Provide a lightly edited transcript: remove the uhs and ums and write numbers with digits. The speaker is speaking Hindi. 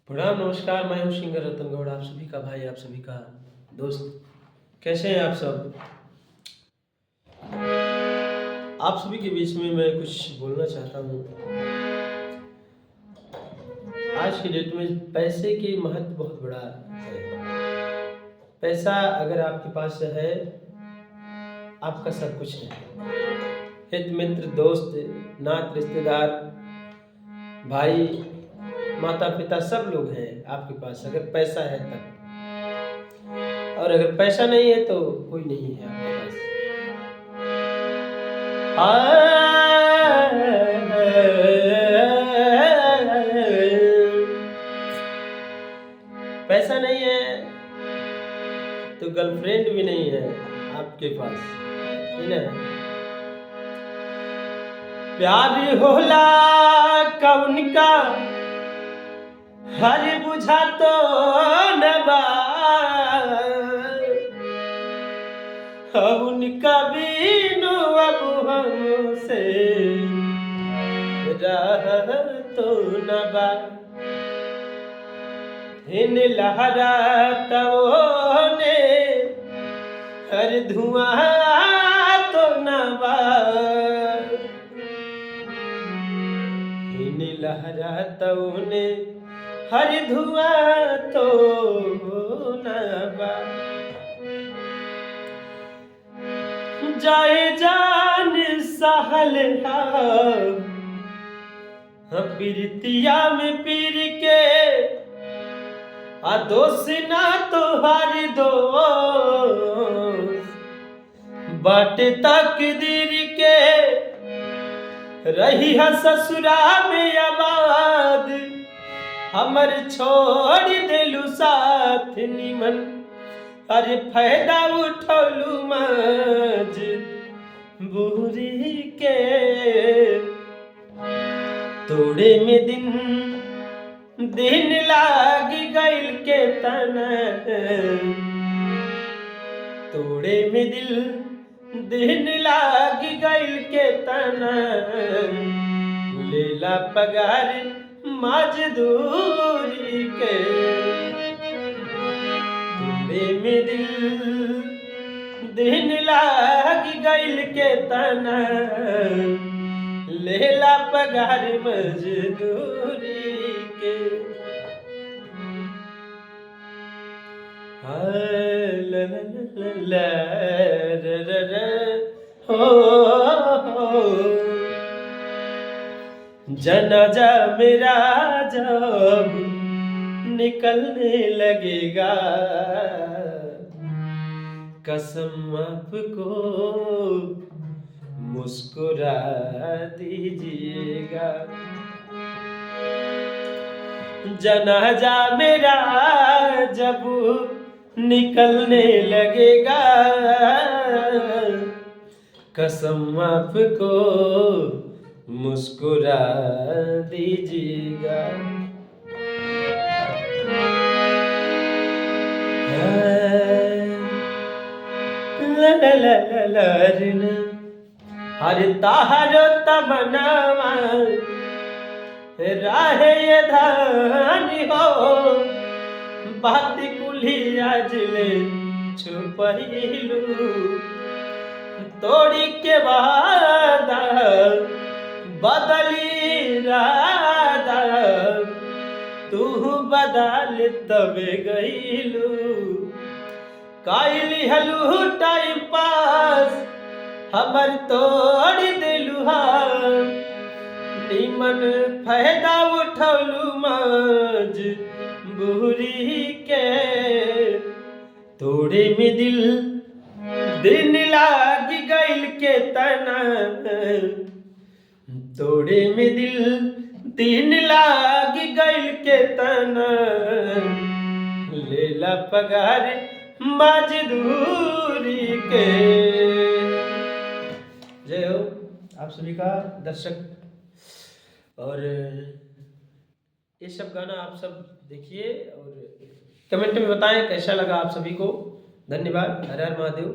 प्रणाम नमस्कार। मैं हूँ सिंगर रतन गौड़, आप सभी का भाई, आप सभी का दोस्त। कैसे हैं आप सब? आप सभी के बीच में मैं कुछ बोलना चाहता हूँ। आज की डेट में पैसे की महत्व बहुत बड़ा है। पैसा अगर आपके पास है, आपका सब कुछ है। हित मित्र, दोस्त, नात, रिश्तेदार, भाई, माता पिता सब लोग हैं आपके पास, अगर पैसा है तब। और अगर पैसा नहीं है तो कोई नहीं है आपके पास। पैसा नहीं है तो गर्लफ्रेंड भी नहीं है आपके पास, है ना? प्यार होला कौन का हर बुझा तो न बा, उनका बीनू अब हमसे रह तो न बा। इन लहरा ने हर धुआं तो न बा, इन लहरा ने हर धुआं तो न बा। जाए जान सहल प्रीतिया में पीर के दोष ना तो हर दोष, बाटे तकदीर के रही है ससुरा में आबाद, हमर छोड़ देलू साथ निमन, अरे फायदा उठौलू मज बुरी के। तोड़े में दिन लाग गइल के तना, तोड़े में दिन लाग गइल के तना, लेला पगार मजदूरी के। तोड़े में दिन लाग गइल के तना, लेला पगार मजदूरी के। ला ला ला ला रा रा हो। जनाजा मेरा जब निकलने लगेगा, कसम आपको मुस्कुरा दीजिएगा। जनाजा मेरा जब निकलने लगेगा, कसम आपको मुस्कुरा दीजिएगा। ला ला ला ला ला, हर तारो तमन्ना राहे ये धानी हो, बात कुली आज ले छुपैलू, तोड़ी के वादा बदली रादा, तू बदल तबे गईलू, काइली हलू टाइम पास हमर तोड़ दिलू, निमन फायदा उठौलू मज बुरी के। तोड़े में दिन लाग गइल के तना, तोड़े में दिन लाग गइल के तना, लेला पगार मजदूरी के। जय हो आप सभी का दर्शक। और ये सब गाना आप सब देखिए और कमेंट में बताएं कैसा लगा आप सभी को। धन्यवाद। हर हर महादेव।